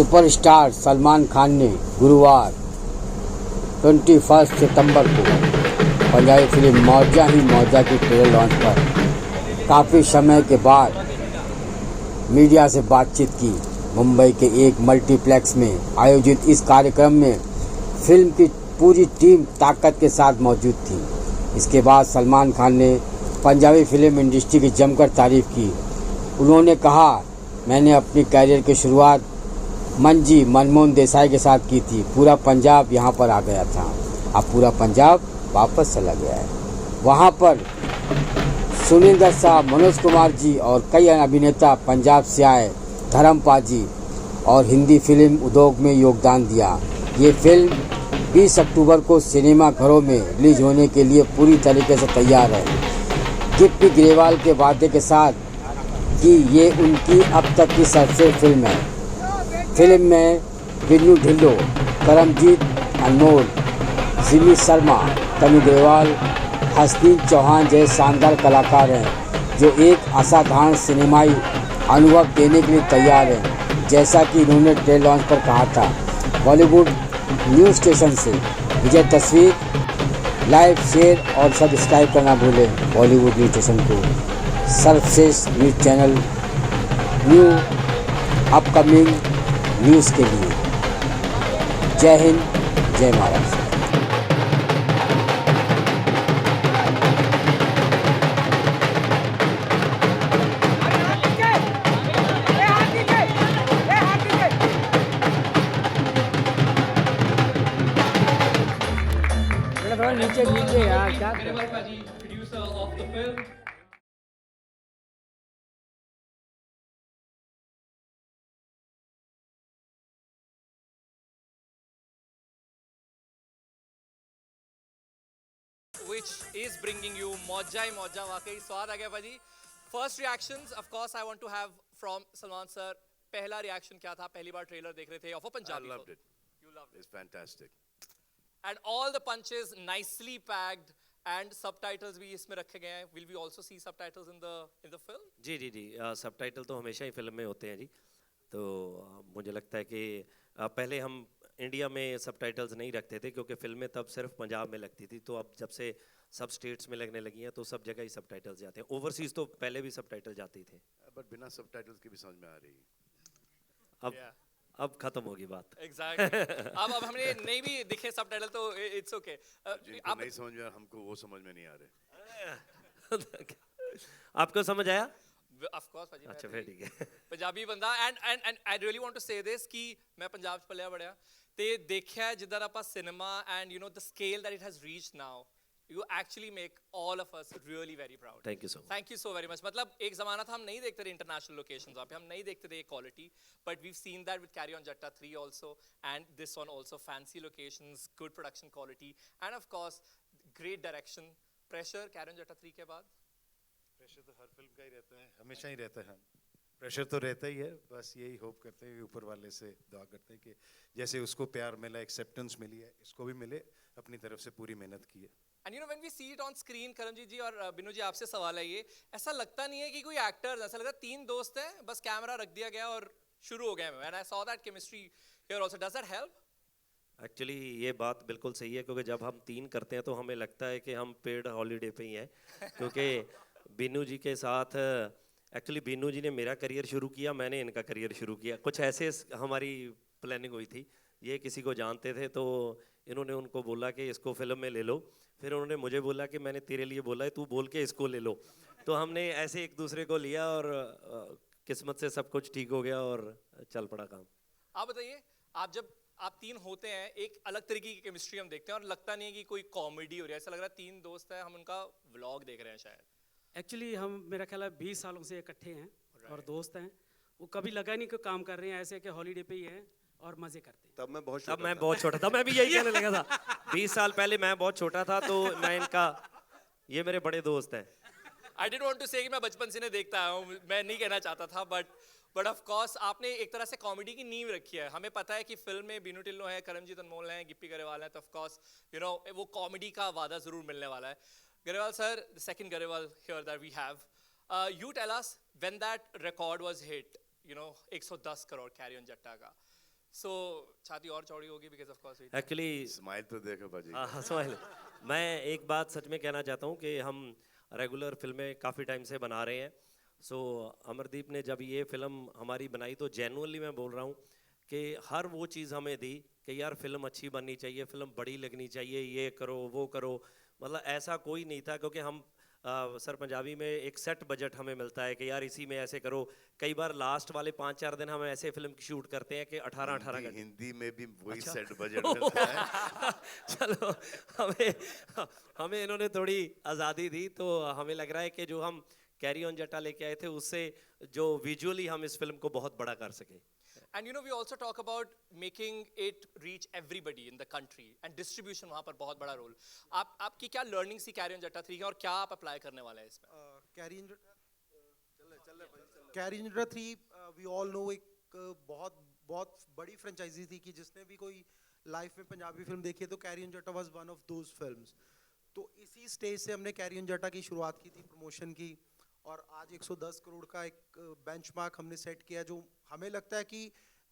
Superstar Salman Khan ने गुरुवार 21 सितंबर को पंजाबी फिल्म मौजा ही मौजा की ट्रेलर लॉन्च पर काफ़ी समय के बाद मीडिया से बातचीत की। मुंबई के एक मल्टीप्लेक्स में आयोजित इस कार्यक्रम में फिल्म की पूरी टीम ताकत के साथ मौजूद थी। इसके बाद सलमान खान ने पंजाबी फिल्म इंडस्ट्री की जमकर तारीफ की। उन्होंने कहा, मैंने अपनी कैरियर की शुरुआत मंजी मनमोहन देसाई के साथ की थी। पूरा पंजाब यहाँ पर आ गया था, अब पूरा पंजाब वापस चला गया है। वहाँ पर सुनिंदर साहब, मनोज कुमार जी और कई अभिनेता पंजाब से आए, धर्मपाल जी, और हिंदी फिल्म उद्योग में योगदान दिया। ये फिल्म 20 अक्टूबर को सिनेमा घरों में रिलीज होने के लिए पूरी तरीके से तैयार है। गिप्पी ग्रेवाल के वादे के साथ कि ये उनकी अब तक की सबसे फिल्म है। फिल्म में बिन्नू ढिल्लो, करमजीत अनमोल, जिमी शर्मा, तनु ग्रेवाल, हसनीन चौहान जैसे शानदार कलाकार हैं जो एक असाधारण सिनेमाई अनुभव देने के लिए तैयार हैं। जैसा कि इन्होंने ट्रेलर लॉन्च पर कहा था। बॉलीवुड न्यूज़ स्टेशन से विजय तस्वीर, लाइक, शेयर और सब्सक्राइब करना भूलें बॉलीवुड न्यूज़ स्टेशन को, सर्वश्रेष्ठ news channel new upcoming news के लिए। जय हिंद, जय महाराष्ट्र। नीचे नीचे यार, क्या producer of the film. Which is bringing you Mauja hi Mauja. वाकई स्वाद आ गया भाजी. First reactions, of course, I want to have from Salman sir. पहला reaction क्या था? पहली बार trailer देख रहे थे of a Punjabi film. I loved it. You loved it. It's fantastic. And all the punches nicely packed and subtitles भी इसमें रखे गए हैं. Will we also see subtitles in the film? जी जी जी, सबटाइटल तो हमेशा ही फिल्म में होते हैं जी। तो मुझे लगता है कि पहले हम इंडिया में सबटाइटल्स नहीं रखते थे क्योंकि फिल्में तब सिर्फ पंजाब में लगती थी। तो अब जब से सब स्टेट्स में लगने लगी हैं तो सब जगह ही सबटाइटल्स जाते हैं। ओवरसीज़ तो पहले भी सबटाइटल जाते ही थे, बट बिना सबटाइटल्स के भी समझ में आ रही है। अब खत्म होगी बात। Exactly. अब हमने नहीं भी दिखे सबटाइटल तो it's okay. जिनको नहीं समझ में, हमको वो समझ में नहीं आ रहे। आपको समझ आया? Of course, भाजी। अच्छा फिर ठीक है। पंजाबी बंदा and I really want to say this कि मैं पंजाब च पलिया बड़िया ते देखा है जिधर आप cinema and you know the scale that it has reached now. You actually make all of us really very proud. Thank you so much. Thank you so very much. मतलब एक ज़माना था हम नहीं देखते थे इंटरनेशनल लोकेशंस वहाँ पे, हम नहीं देखते थे ये quality, but we've seen that with Carry On Jatta 3 also, and this one also, fancy locations, good production quality, and of course great direction. Pressure Carry On Jatta 3 के बाद? प्रेशर तो हर फिल्म का ही रहता है, हमेशा ही रहता है। प्रेशर तो रहता ही है, बस यही होप करते हैं, ऊपर वाले से दुआ करते हैं कि जैसे उसको प्यार मिला, एक्सेप्टेंस मिली है, इसको भी मिले। अपनी तरफ से पूरी मेहनत की है। And you know when we see it on screen, Karamjit जी और बिनू जी आपसे सवाल है ये, ऐसा लगता नहीं है कि कोई एक्टर्स, ऐसा लगता है तीन दोस्त हैं, बस कैमरा रख दिया गया और शुरू हो गए हैं। And I saw that chemistry here also. Does that help? Actually ये बात बिल्कुल सही है क्योंकि जब हम तीन करते हैं तो हमें लगता है कि हम पेड हॉलीडे पे ही हैं। क्योंकि बिनू जी के साथ एक्चुअली बिनू जी ने मेरा करियर शुरू किया, मैंने इनका करियर शुरू किया। कुछ ऐसे हमारी प्लानिंग हुई थी। ये किसी को जानते थे तो इन्होंने उनको बोला कि इसको फिल्म में ले लो। फिर उन्होंने मुझे बोला कि मैंने तेरे लिए बोला है, तू बोल के इसको ले लो। तो हमने ऐसे एक दूसरे को लिया और किस्मत से सब कुछ ठीक हो गया और चल पड़ा काम। आप बताइए, आप तीन होते हैं, एक अलग तरीके की केमिस्ट्री हम देखते हैं और लगता नहीं है कि कोई कॉमेडी हो रही है, ऐसा लग रहा है तीन दोस्त हैं, हम उनका व्लॉग देख रहे हैं शायद। एक्चुअली हम मेरा ख्याल है 20 सालों से इकट्ठे हैं और दोस्त हैं। वो कभी लगा नहीं कि काम कर रहे हैं, ऐसे कि हॉलीडे पे ही हैं और मजे करते हैं। तब मैं बहुत छोटा था, मैं भी यही कहने लगा था। 20 साल पहले मैं बहुत छोटा था तो मैं इनका, ये मेरे बड़े दोस्त हैं। I didn't want to say कि मैं बचपन से नहीं देखता आया हूँ, मैं नहीं कहना चाहता था, बट ऑफ कोर्स आपने एक तरह से कॉमेडी की नींव रखी है। हमें पता है कि फिल्म में बिनू टिल्लो है, करमजीत अनमोल हैं, गिप्पी गरेवाल हैं, तो ऑफ कोर्स यू नो वो कॉमेडी का वादा जरूर मिलने वाला है। Grewal sir, the second Grewal here that we have, you tell us when that record was hit, you know 110 crore carry on Jatta का, So छाती और चौड़ी होगी because of course we actually smile तो देखो बाजी हाँ स्माइल। मैं एक बात सच में कहना चाहता हूँ कि हम रेगुलर फिल्में काफ़ी टाइम से बना रहे हैं। सो अमरदीप ने जब ये फिल्म हमारी बनाई तो जेन्युइनली मैं बोल रहा हूँ कि हर वो चीज़ हमें दी कि यार फिल्म अच्छी बननी चाहिए, फिल्म बड़ी लगनी चाहिए, ये करो वो करो। मतलब ऐसा कोई नहीं था क्योंकि हम सर पंजाबी में एक सेट बजट हमें मिलता है कि यार इसी में ऐसे करो। कई बार लास्ट वाले 5-4 दिन हम ऐसे फिल्म की शूट करते हैं कि 18-18 घंटे। हिंदी में भी वही सेट बजट मिलता है। चलो हमें इन्होंने थोड़ी आज़ादी दी तो हमें लग रहा है कि जो हम कैरी ऑन जट्टा लेके आए थे उससे जो विजुअली हम इस फिल्म को बहुत बड़ा कर सके। And you know, we also talk about making it reach everybody in the country and distribution वहाँ पर बहुत बड़ा रोल। आपकी क्या learnings थी कैरी ऑन जट्टा 3 की और क्या आप अप्लाई करने वाले हैं इसमें? कैरी ऑन जट्टा 3 वी ऑल नो एक बहुत बड़ी फ्रेंचाइजी थी कि जिसने भी कोई लाइफ में पंजाबी फिल्म देखी है तो कैरी ऑन जट्टा was one of those films. तो इसी स्टेज से हमने कैरी ऑन जट्टा की शुरुआत की थी प्रमोशन की, और आज 110 करोड़ का एक बेंचमार्क हमने सेट किया जो हमें लगता है कि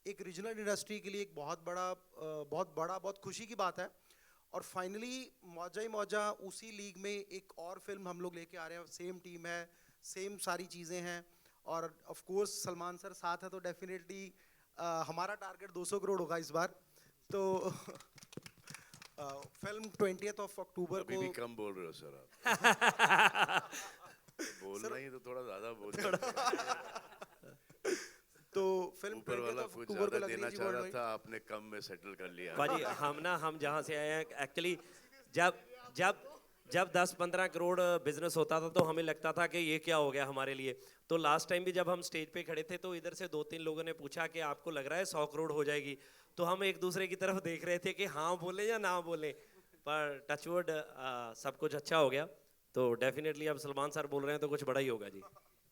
एक रीजनल इंडस्ट्री के लिए एक बहुत खुशी की बात है। और फाइनली मौजा ही मौजा उसी लीग में एक और फिल्म हम लोग लेके आ रहे हैं, सेम टीम है, सेम सारी चीज़ें हैं, और ऑफ कोर्स सलमान सर साथ है तो डेफिनेटली हमारा टारगेट 200 करोड़ होगा इस बार। तो फिल्म 20th of अक्टूबर अभी को भी कम बोल रहे हो सर आप। बोलना ही तो थोड़ा ज्यादा बोल रहे हो। तो फिल्म ऊपर 20th वाला of कुछ अक्टूबर को ज्यादा लग देना रही चाह रहा थी। था, आपने कम में सेटल कर लिया। भाजी हम जहाँ से आए हैं एक्चुअली जब 10-15 करोड़ बिजनेस होता था तो हमें लगता था कि ये क्या हो गया हमारे लिए। तो लास्ट टाइम भी जब हम स्टेज पे खड़े थे तो इधर से 2-3 लोगों ने पूछा कि आपको लग रहा है 100 करोड़ हो जाएगी, तो हम एक दूसरे की तरफ देख रहे थे कि हाँ बोले या ना बोले, पर टचवुड सब कुछ अच्छा हो गया। तो डेफिनेटली अब सलमान सर बोल रहे हैं तो कुछ बड़ा ही होगा जी।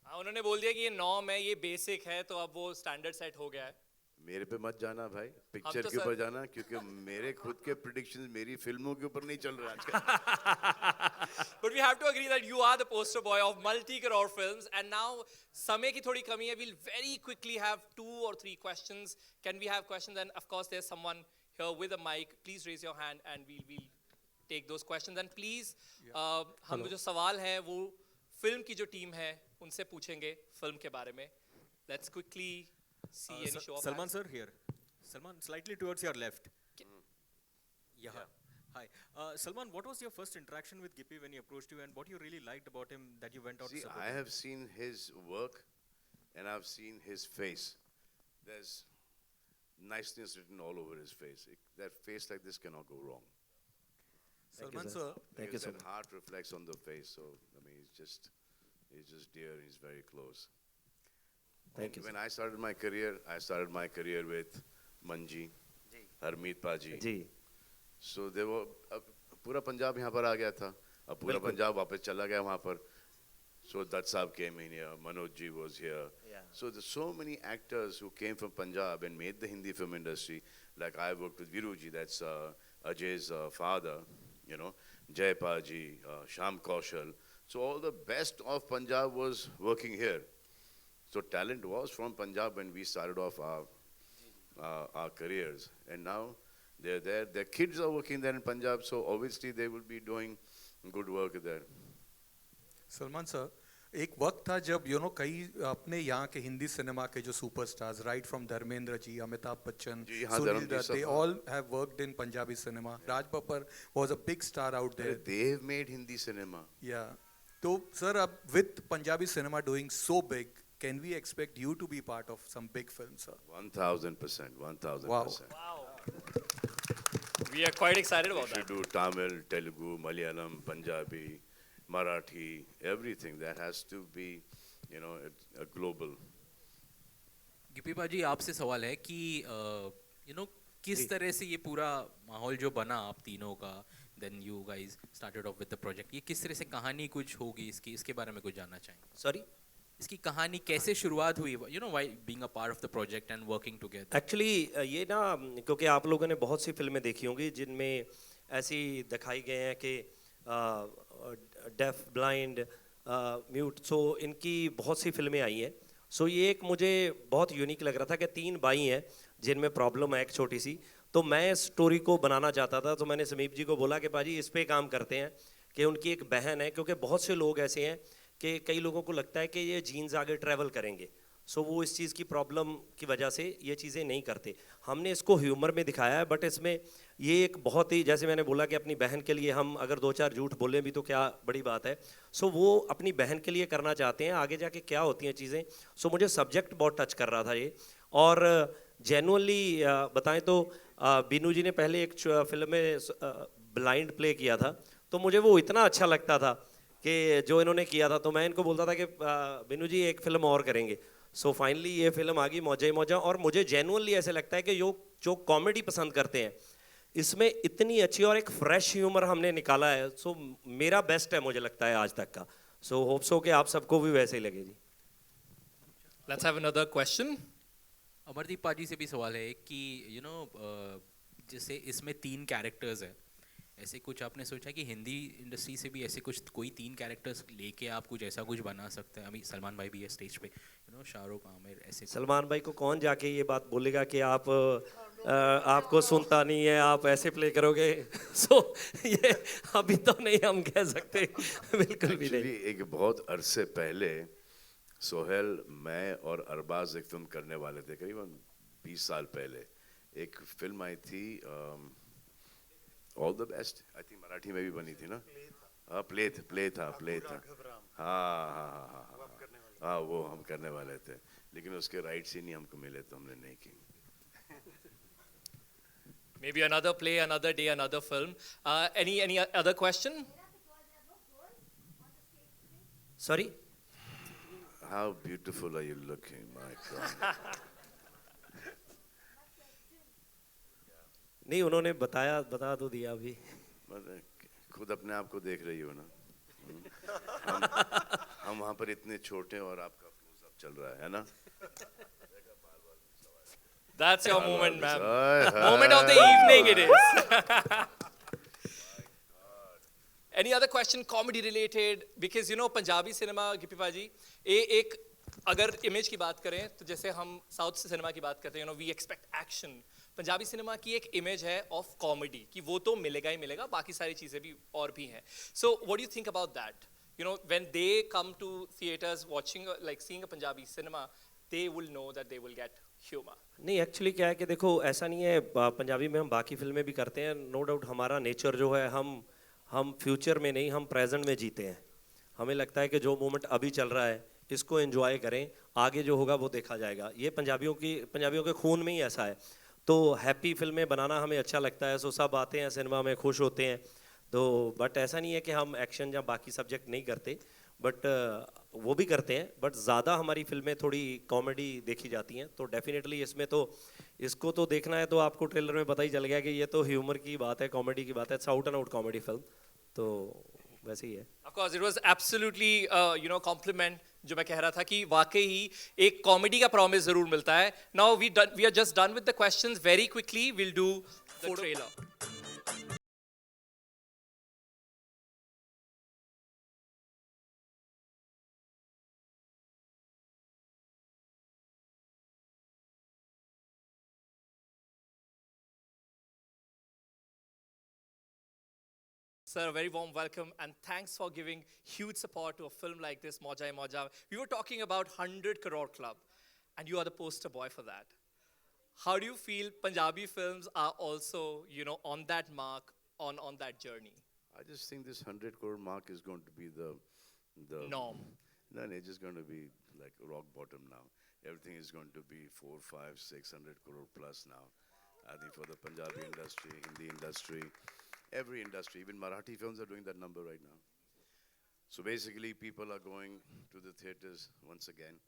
हाँ, उन्होंने बोल दिया कि ये नॉर्म है, ये बेसिक है, तो अब वो स्टैंडर्ड सेट हो गया है। मेरे पे मत जाना भाई, पिक्चर तो के ऊपर सर- जाना, क्योंकि मेरे खुद के प्रेडिक्शंस मेरी फिल्मों के ऊपर नहीं चल रहा आजकल। But we have to agree that you are the poster boy of multi-crore films, and now समय की थोड़ी कमी है. We'll very quickly have 2 or 3 questions. Can we have questions? And of course, there's someone here with a mic. Please raise your hand, and we'll take those questions. And please, हम जो सवाल है वो फिल्म की जो team है उनसे पूछेंगे फिल्म के बारे में. Let's quickly see any show of Salman hands. sir here. Salman, slightly towards your left. Yeah. Hi. Salman, what was your first interaction with Gippy when he approached you, and what you really liked about him that you went out See, to support? I have seen his work and I've seen his face. There's niceness written all over his face. That face like this cannot go wrong. Salman sir, Thank you Because so that much. heart reflects on the face. So I mean, he's just dear. He's very close. Thank you. When I started my career with Manji, Harmeet Paji. Ji So they were पूरा पंजाब यहाँ पर आ गया था, अब पूरा बिल्कुल। पंजाब वापस चला गया वहाँ पर. So Dutt Saab came in here, Manoj ji was here. Yeah. So there's so many actors who came from Punjab and made the Hindi film industry. Like I worked with Viru ji, that's Ajay's father, you know, Jaypal ji, Sham Kaushal. So all the best of Punjab was working here. So talent was from Punjab when we started off our careers, and now they're there. Their kids are working there in Punjab, so obviously they will be doing good work there. Salman sir, एक वक्त था जब कई अपने यहाँ के Hindi cinema के जो superstars, right from Dharmendra ji, Amitabh Bachchan, जी, हाँ, सुनील धर्म जी दत्त, सब, they हाँ। all have worked in Punjabi cinema. Raj Babbar was a big star out there. They've made Hindi cinema. Yeah. तो सर, अब with Punjabi cinema doing so big, can we expect you to be part of some big films, sir? 1000%, 1000%. We are quite excited about We that. should do Tamil, Telugu, Malayalam, Punjabi, Marathi, everything. That has to be, a global. Gippy बाजी, आपसे सवाल है कि किस तरह से ये पूरा माहौल जो बना आप तीनों का, then you guys started off with the project, ये किस तरह से कहानी कुछ होगी इसके बारे में कुछ जानना चाहेंगे. सॉरी इसकी कहानी कैसे शुरुआत हुई, why being a part of the project and working together. Actually ये ना, क्योंकि आप लोगों ने बहुत सी फिल्में देखी होंगी जिनमें ऐसी दिखाई गए हैं कि डेफ, ब्लाइंड, म्यूट, सो इनकी बहुत सी फिल्में आई हैं. सो ये एक मुझे बहुत यूनिक लग रहा था कि 3 भाई हैं जिनमें प्रॉब्लम है एक छोटी सी, तो मैं इस स्टोरी को बनाना चाहता था। तो मैंने समीप जी को बोला कि पाजी इस पे काम करते हैं कि उनकी एक बहन है, क्योंकि बहुत से लोग ऐसे हैं कि कई लोगों को लगता है कि ये जीन्स आगे ट्रैवल करेंगे, सो वो इस चीज़ की प्रॉब्लम की वजह से ये चीज़ें नहीं करते। हमने इसको ह्यूमर में दिखाया है, बट इसमें ये एक बहुत ही, जैसे मैंने बोला कि अपनी बहन के लिए हम अगर 2-4 झूठ बोलें भी तो क्या बड़ी बात है, सो वो अपनी बहन के लिए करना चाहते हैं, आगे जाके क्या होती हैं चीज़ें। सो मुझे सब्जेक्ट बहुत टच कर रहा था ये, और जेनुअनली बताएं तो बीनू जी ने पहले एक फिल्म में ब्लाइंड प्ले किया था, तो मुझे वो इतना अच्छा लगता था कि जो इन्होंने किया था, तो मैं इनको बोलता था कि बीनू जी एक फ़िल्म और करेंगे। सो फाइनली ये फिल्म आ गई मौजा ही मौजा, और मुझे जेनुअनली ऐसे लगता है कि जो कॉमेडी पसंद करते हैं, इसमें इतनी अच्छी और एक फ्रेश ह्यूमर हमने निकाला है। सो मेरा बेस्ट है मुझे लगता है आज तक का। सो होप सो कि आप सबको भी वैसे ही लगे जी। Let's have another question. Amardeep पाजी से भी सवाल है कि जैसे इसमें 3 कैरेक्टर्स है, ऐसे कुछ आपने सोचा कि हिंदी इंडस्ट्री से भी ऐसे कुछ कोई 3 कैरेक्टर्स लेके आप कुछ ऐसा कुछ बना सकते हैं? अभी सलमान भाई भी है स्टेज पे, शाहरुख, आमिर, ऐसे सलमान भाई को कौन जाके ये बात बोलेगा कि आप आपको सुनता नहीं है, आप ऐसे प्ले करोगे? सो ये अभी तो नहीं हम कह सकते, बिल्कुल भी नहीं। Actually, एक बहुत अरसे पहले सोहेल, मैं और अरबाज एक फिल्म करने वाले थे, करीबन 20 साल पहले। एक फिल्म आई थी all the best, I think Marathi में भी बनी थी ना। हाँ, प्ले था। हाँ, वो हम करने वाले थे, लेकिन उसके राइट्स ही नहीं हमको मिले, तो हमने नहीं की। Maybe another play, another day, another film. Any other question? Sorry? How beautiful are you looking, my God. नहीं, उन्होंने बता तो दिया अभी। खुद अपने आप को देख रही हो ना। हम वहाँ पर इतने छोटे हैं और आपका क्लोज अप चल रहा है ना। That's your moment, ma'am. Moment of the evening it is. Any other question comedy related? Because Punjabi cinema, Gippy पाजी, एक अगर इमेज की बात करें तो जैसे हम साउथ से सिनेमा की बात करते हैं, we expect action. Punjabi cinema की एक इमेज है ऑफ कॉमेडी कि वो तो मिलेगा ही मिलेगा, बाकी सारी चीज़ें भी और भी हैं. So what do you think about that? When they come to theaters watching, like seeing a Punjabi cinema, they will know that they will get humor. नहीं, एक्चुअली क्या है कि देखो, ऐसा नहीं है, पंजाबी में हम बाकी फिल्में भी करते हैं, नो डाउट। हमारा नेचर जो है, हम फ्यूचर में नहीं, हम प्रेजेंट में जीते हैं। हमें लगता है कि जो मोमेंट अभी चल रहा है इसको एंजॉय करें, आगे जो होगा वो देखा जाएगा। ये पंजाबियों के खून में ही ऐसा है। तो हैप्पी फिल्में बनाना हमें अच्छा लगता है, सो सब आते हैं सिनेमा में, खुश होते हैं। तो बट ऐसा नहीं है कि हम एक्शन या बाकी सब्जेक्ट नहीं करते, बट वो भी करते हैं, बट ज़्यादा हमारी फिल्में थोड़ी कॉमेडी देखी जाती हैं। तो डेफिनेटली इसमें तो इसको तो देखना है तो आपको ट्रेलर में पता ही चल गया कि ये तो ह्यूमर की बात है, कॉमेडी की बात है, it's out and out comedy film. तो वैसे ही है। Of course, it was absolutely compliment जो मैं कह रहा था कि वाकई ही एक कॉमेडी का प्रॉमिस जरूर मिलता है. Now we are just done with the questions. Very quickly we'll do the trailer. Sir, a very warm welcome and thanks for giving huge support to a film like this, Mauja Mauja. We were talking about 100 Crore Club and you are the poster boy for that. How do you feel Punjabi films are also, on that mark, on that journey? I just think this 100 crore mark is going to be the norm. No, it's just going to be like rock bottom now. Everything is going to be 400, 500, 600 crore plus now. I think for the Punjabi industry, Hindi industry, every industry, even Marathi films are doing that number right now. So basically, people are going to the theaters once again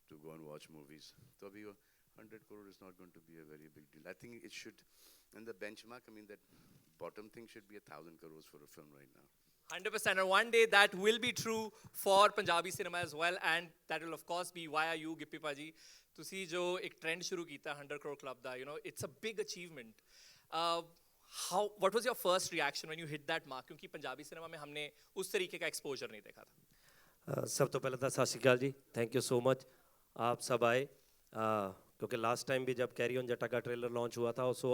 to go and watch movies. So 100 crore is not going to be a very big deal. I think it should, and the benchmark, that bottom thing should be 1,000 crores for a film right now. 100%, and one day that will be true for Punjabi cinema as well, and that will of course be via you, Gippy Paji. तुसी जो एक trend शुरू कीता 100 crore club दा, it's a big achievement. What was your first reaction when you hit that mark? क्योंकि Punjabi cinema में हमने उस तरीके का एक्सपोजर नहीं देखा था. सब तो पहले तो सत श्री अकाल जी, थैंक यू सो मच, आप सब आए. क्योंकि लास्ट टाइम भी जब कैरी ऑन जट्टा का ट्रेलर लॉन्च हुआ था सो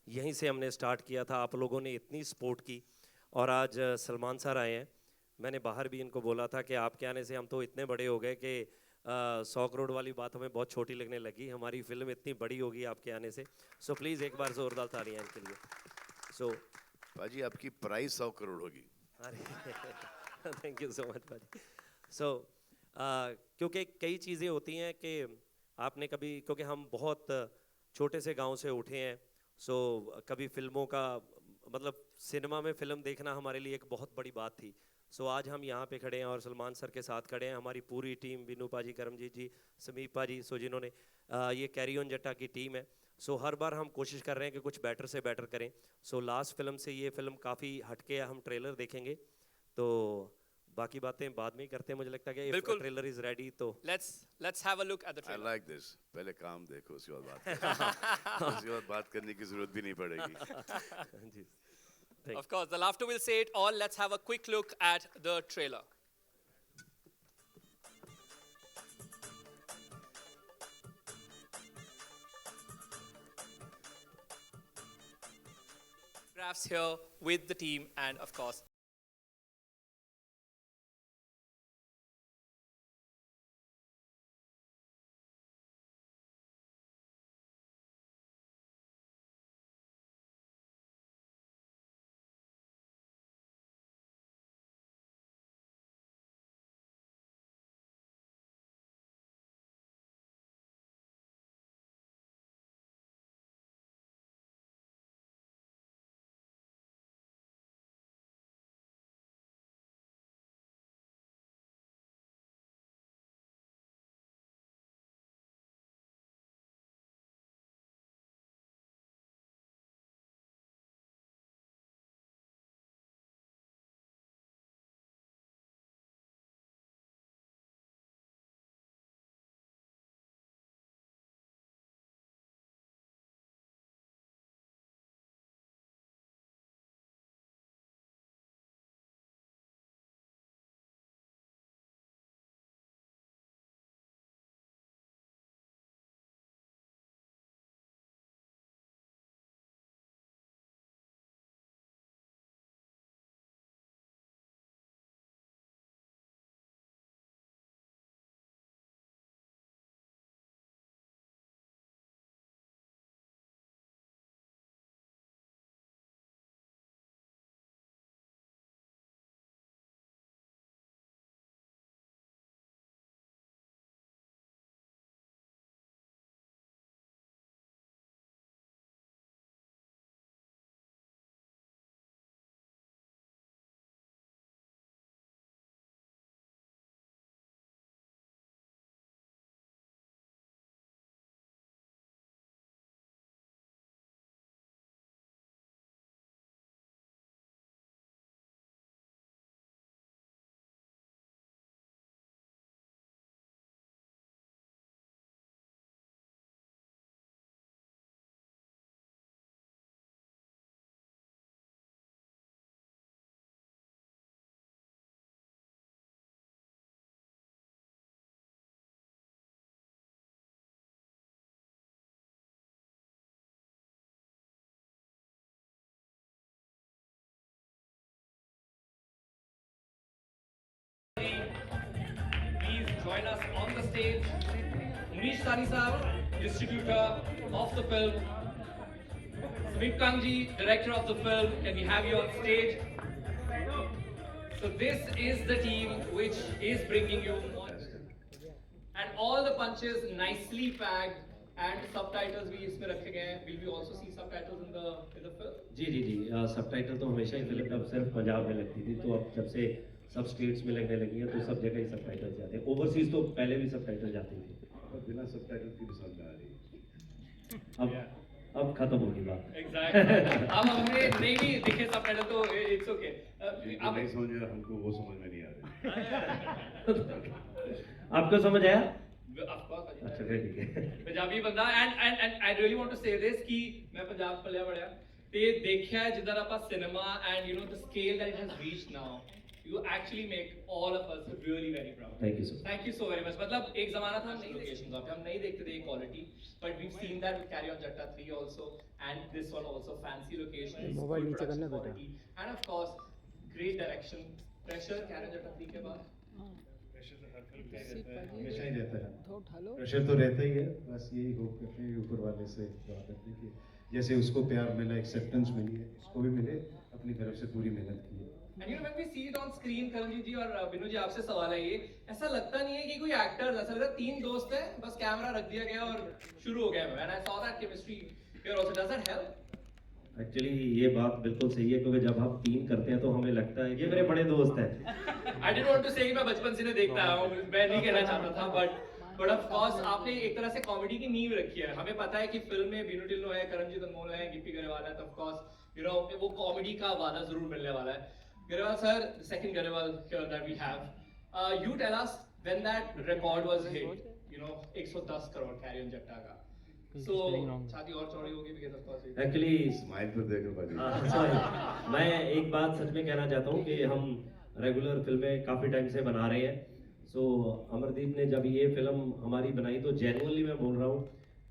यहीं से हमने स्टार्ट किया था, आप लोगों ने इतनी सपोर्ट की और आज सलमान सर आए हैं। मैंने बाहर भी इनको बोला था कि आपके आने से हम तो इतने बड़े हो गए कि 100 करोड़ वाली बात हमें बहुत छोटी लगने लगी, हमारी फिल्म इतनी बड़ी होगी आपके आने से। सो प्लीज़ एक बार जोरदार तालियां इनके लिए। सो पाजी आपकी प्राइस 100 करोड़ होगी। अरे थैंक यू सो मच भाजी। सो क्योंकि कई चीज़ें होती हैं कि आपने कभी, क्योंकि हम बहुत छोटे से गांव से उठे हैं, सो कभी फिल्मों का मतलब सिनेमा में फ़िल्म देखना हमारे लिए एक बहुत बड़ी बात थी। सो आज हम यहाँ पे खड़े हैं और सलमान सर के साथ खड़े हैं, हमारी पूरी टीम, बिनू पाजी, करमजीत जी, समीप पाजी, सो जिन्होंने ये कैरी ऑन जट्टा की टीम है। सो हर बार हम कोशिश कर रहे हैं कि कुछ बेटर से बेटर करें। सो लास्ट फिल्म से ये फिल्म काफ़ी हटके है, हम ट्रेलर देखेंगे तो बाकी बातें बाद में ही करते हैं। मुझे लगता है कि if बिल्कुल। ट्रेलर इज रेडी तो let's have a look at the I trailer. like this. पहले काम देखो उसके बाद बात करो। उसके बाद बात करने की जरूरत भी नहीं पड़ेगी। जी Of course, the laughter will say it all. Let's have a quick look at the trailer. Graphs here with the team, and of course, please join us on the stage. Munish Sani Saab, distributor of the film. Samik Kangji, director of the film. Can we have you on stage? So this is the team which is bringing you more. And all the punches nicely packed and subtitles भी इसमें रखे गए हैं. Will we also see subtitles in the film? जी जी जी subtitle तो हमेशा ही फिल्म अब सिर्फ पंजाब में लगती थी, तो अब जब से सब स्टेट्स में लगने लगी है तो सब जगह ही सबटाइटल जाते हैं। ओवरसीज तो पहले भी सबटाइटल जाती थी, और बिना सबटाइटल की भी समझ आ रही है। अब खत्म होगी बात। Exactly. अब हमने नहीं दिखे subtitle तो it's okay. आप नहीं समझ में, हमको वो समझ में नहीं आ रही। आपको समझ आया? Of course. अच्छा फिर ठीक है। पंजाबी बंदा and I really want to say this कि मैं पंजाब पलिया बड़िया ते देखा है जिधर आप cinema and you know the scale that it has reached now, You actually make all of us really very proud. Thank you, sir. Thank you so very much. मतलब एक जमाना था हम नई लोकेशन पे हम नहीं देखते थे ये quality, but we've seen that with Carry On Jatta 3 also, and this one also, fancy locations, mobile good नीचे production करना बेटा। quality, and of course great direction. Pressure Carry On Jatta 3 के बाद प्रेशर तो हर फिल्म का ही रहता है, हमेशा ही रहता है। प्रेशर तो रहता ही है, बस यही होप करते हैं, ऊपर वाले से दुआ करते हैं कि जैसे उसको प्यार मिला, एक्सेप्टेंस मिली है, इसको भी मिले, अपनी तरफ से पूरी मेहनत की है। And you know when we see it on screen, Karanjit जी और बिनू जी आपसे सवाल है ये, ऐसा लगता नहीं है कि कोई एक्टर, ऐसा लगता है तीन दोस्त हैं, बस कैमरा रख दिया गया और शुरू हो गया। And I saw that chemistry here also. Does that help? Actually ये बात बिल्कुल सही है क्योंकि जब हम टीम करते हैं तो हमें लगता है ये मेरे बड़े दोस्त हैं। I didn't want to say कि मैं बचपन से नहीं देखता आया हूँ, मैं नहीं कहना चाहता था, but of course आपने एक तरह से कॉमेडी की नींव रखी है। हमें पता है कि फिल्म में बीनू टिल्लो है, करणजीत अनमोल है, गिप्पी गरेवाल है, तो of course you know वो कॉमेडी का वादा जरूर मिलने वाला है। Garewal sir, the second Garewal here that we have, you tell us when that record was hit, you know 110 crore Carry On Jatta का, so छाती और चौड़ी होगी because of course actually smile पर देखो भाई। सॉरी, मैं एक बात सच में कहना चाहता हूँ कि हम रेगुलर फिल्में काफ़ी टाइम से बना रहे हैं। सो अमरदीप ने जब ये फिल्म हमारी बनाई तो जेन्युइनली मैं बोल रहा हूँ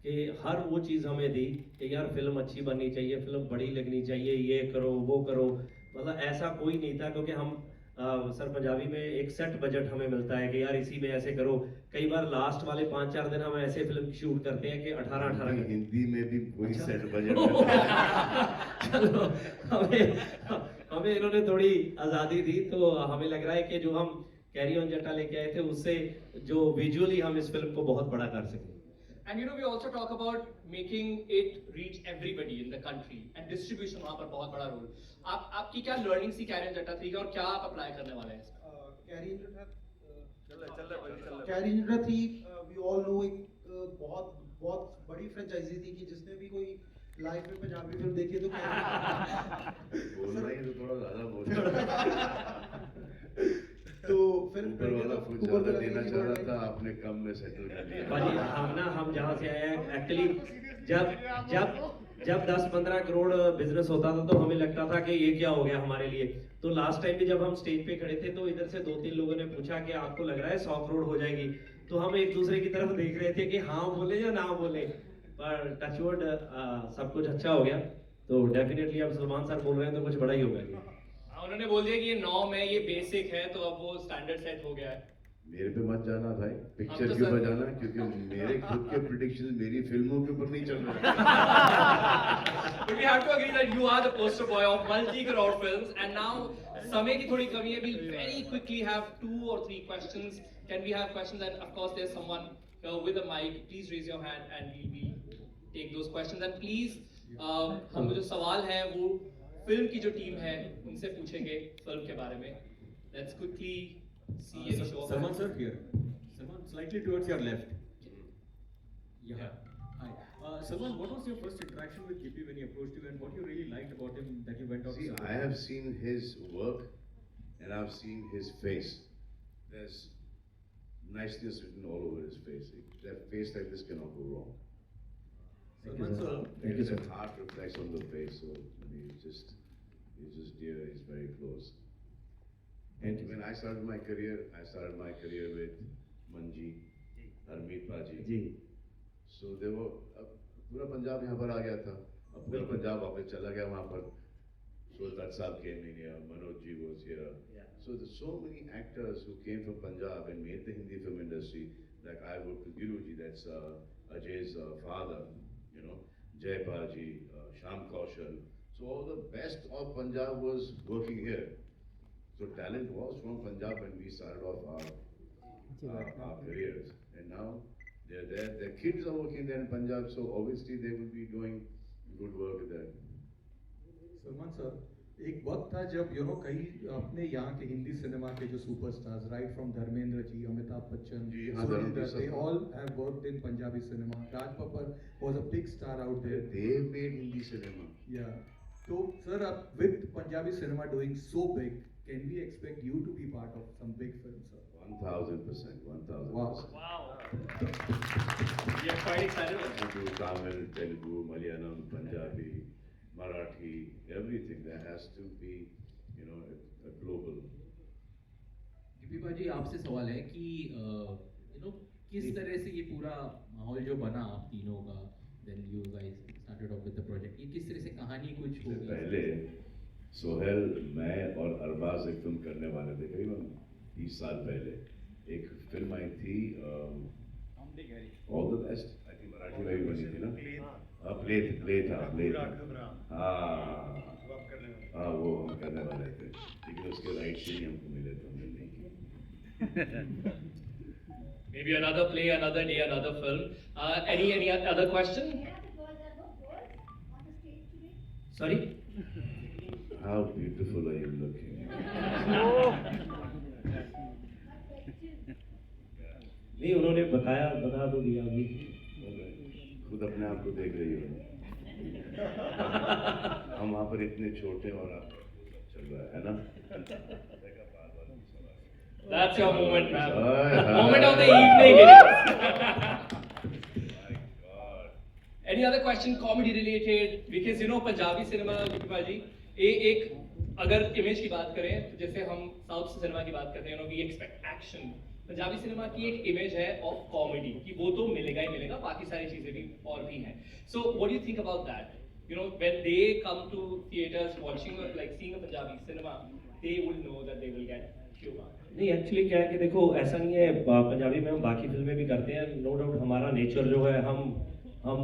कि हर वो चीज़ हमें दी कि यार फिल्म अच्छी बननी चाहिए, फिल्म बड़ी लगनी चाहिए, ये करो वो करो। मतलब ऐसा कोई नहीं था क्योंकि हम सर पंजाबी में एक सेट बजट हमें मिलता है कि यार इसी में ऐसे करो। कई बार लास्ट वाले 5-4 दिन हम ऐसे फिल्म शूट करते हैं कि 18-18 हिंदी में भी कोई सेट बजट चलो हमें इन्होंने थोड़ी आज़ादी दी तो हमें लग रहा है कि जो हम कैरी ऑन जट्टा लेके आए थे उससे जो विजुअली हम इस फिल्म को बहुत बड़ा कर सकें। And you know we also talk about making it reach everybody in the country and distribution वहाँ पर बहुत बड़ा रोल। आपकी क्या लर्निंग सी कैरी ऑन जट्टा 3 की और क्या आप अप्लाई करने वाले हैं इसमें? कैरी ऑन जट्टा 3 वी ऑल नो एक बहुत बड़ी फ्रेंचाइजी थी कि जिसने भी कोई लाइफ में पंजाबी फिल्म देखी है तो बोलना ही तो थोड़ा ज़्यादा बोल तो फिर ऊपर वाला कुछ ज़्यादा देना चाह रहा था, आपने कम में सेटल कर लिया। भाजी हम जहाँ से आए हैं एक्चुअली जब 10-15 करोड़ बिजनेस होता था तो हमें लगता था कि ये क्या हो गया हमारे लिए। तो लास्ट टाइम भी जब हम स्टेज पे खड़े थे तो इधर से 2-3 लोगों ने पूछा कि आपको लग रहा है 100 करोड़ हो जाएगी, तो हम एक दूसरे की तरफ देख रहे थे कि हाँ बोले या ना बोले, पर टचवुड सब कुछ अच्छा हो गया। तो डेफिनेटली अब सलमान सर बोल रहे हैं तो कुछ बड़ा ही होगा। उन्होंने बोल दिया कि ये नॉर्म है, ये बेसिक है, तो अब वो स्टैंडर्ड सेट हो गया है। मेरे पे मत जाना भाई, पिक्चर के ऊपर जाना, क्योंकि मेरे खुद के प्रेडिक्शन मेरी फिल्मों के ऊपर नहीं चल रहे। But we have to agree that you are the poster boy of multi-crore films, and now समय की थोड़ी कमी है, we'll very quickly have 2 or 3 questions. Can we have questions? And of course there's someone with a mic. Please raise your hand and we'll take those questions. And please हम जो सवाल है वो फिल्म की जो टीम है उनसे पूछेंगे फिल्म के बारे में। Let's quickly see any show of Salman hands. sir here. Salman, slightly towards your left. Yeah. Hi. Salman, what was your first interaction with Gippy when he approached you, and what you really liked about him that you went out See, to I have seen his work and I've seen his face. There's niceness written all over his face. That face like this cannot go wrong. Salman sir. Thank you, sir. The heart reflects on the face, so I mean, he's just dear. He's very close. Thank you. When I started my career with Manji, Harmeet Paji. Ji So they were पूरा पंजाब यहाँ पर आ गया था, अब पूरा पंजाब वापस चला गया वहाँ पर। So that Saab came in here, Manoj ji was here. Yeah. So there's so many actors who came from Punjab and made the Hindi film industry. Like I worked with Viru ji, that's Ajay's father, you know, Jaypal ji, Sham Kaushal. So all the best of Punjab was working here. So talent was from Punjab when we started off our careers. And now they're there, their kids are working there in Punjab, so obviously they will be doing good work with that. Salman sir, एक वक्त था जब कई अपने यहाँ के Hindi cinema के जो superstars right from Dharmendra ji, Amitabh Bachchan, जी, हाँ, Dharmendra they sir. all have worked in Punjabi cinema. Raj Babbar was a big star out there. They made Hindi cinema. Yeah. So, sir, with Punjabi cinema doing so big, can we expect you to be part of some big films, sir? 1000%, 1000%. Wow. We are quite excited about To do Tamil, Telugu, Malayalam, Punjabi, Marathi, everything. There has to be, a global actually आपसे सवाल है कि किस तरह से ये पूरा माहौल जो बना आप तीनों का, then you guys started off with the project, ये किस तरह से कहानी कुछ हो गई? पहले सोहेल, मैं और अरबाज एक फिल्म करने वाले थे करीबन 30 साल पहले। एक फिल्म आई थी all the best, I think Marathi में भी बनी थी ना, प्ले था। हाँ, वो हम करने वाले थे, लेकिन उसके राइट से ही हमको मिले तो हमने नहीं किया। Maybe another play, another day, another film. Any other question? Sorry? How beautiful are you looking? नहीं, उन्होंने बता तो दिया अभी। खुद अपने आप को देख रही हो। हम वहाँ पर इतने छोटे और आप चल रहा है ना? That's your moment, ma'am. Hi. Moment of the evening it is. Any other question, comedy related? Because you know Punjabi cinema, Gippy ji, एक अगर इमेज की बात करें तो जैसे हम साउथ सिनेमा की बात करते हैं, we expect action. Punjabi cinema की एक इमेज है ऑफ कॉमेडी कि वो तो मिलेगा ही मिलेगा, बाकी सारी चीजें भी और भी हैं। So what do you think about that? You know, when they come to theaters watching or like seeing a Punjabi cinema, they will know that they will get humor. नहीं, एक्चुअली क्या है कि देखो, ऐसा नहीं है, पंजाबी में हम बाकी फिल्में भी करते हैं, नो डाउट। हमारा नेचर जो है, हम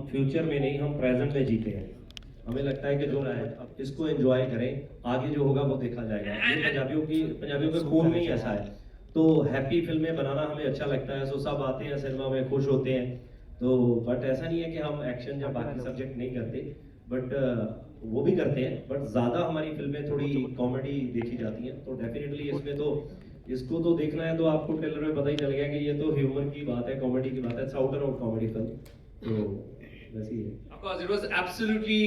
फ्यूचर में नहीं, हम प्रेजेंट में जीते हैं। हमें लगता है कि जो है अब इसको एंजॉय करें, आगे जो होगा वो देखा जाएगा। ये पंजाबियों के खून में ही ऐसा है। तो हैप्पी फिल्में बनाना हमें अच्छा लगता है, सो सब आते हैं सिनेमा में, खुश होते हैं। तो बट ऐसा नहीं है कि हम एक्शन या बाकी सब्जेक्ट नहीं करते, बट वो भी करते हैं, बट ज़्यादा हमारी फिल्में थोड़ी कॉमेडी देखी जाती हैं। तो डेफिनेटली इसमें तो इसको तो देखना है तो आपको ट्रेलर में पता ही चल गया कि ये तो ह्यूमर की बात है, कॉमेडी की बात है, out and out comedy film. तो वैसे ही है। Of course, it was absolutely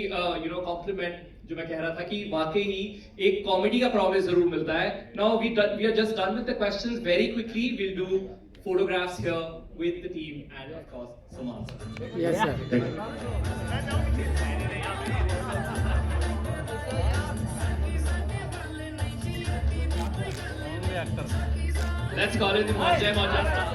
compliment जो मैं कह रहा था कि वाकई ही एक कॉमेडी का प्रॉमिस जरूर मिलता है। Now we are just done with the questions very quickly. We'll do photographs here with the team and of course Saman sir. Yes, sir. Let's call it the Jai Maja star.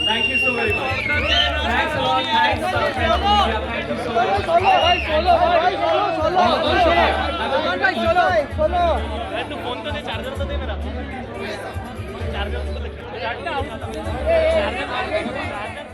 Thank you so very much. Thanks a lot. Thanks. Thank you so much. तू phone तो दे, charger तो दे मेरा, charger तो ले, charger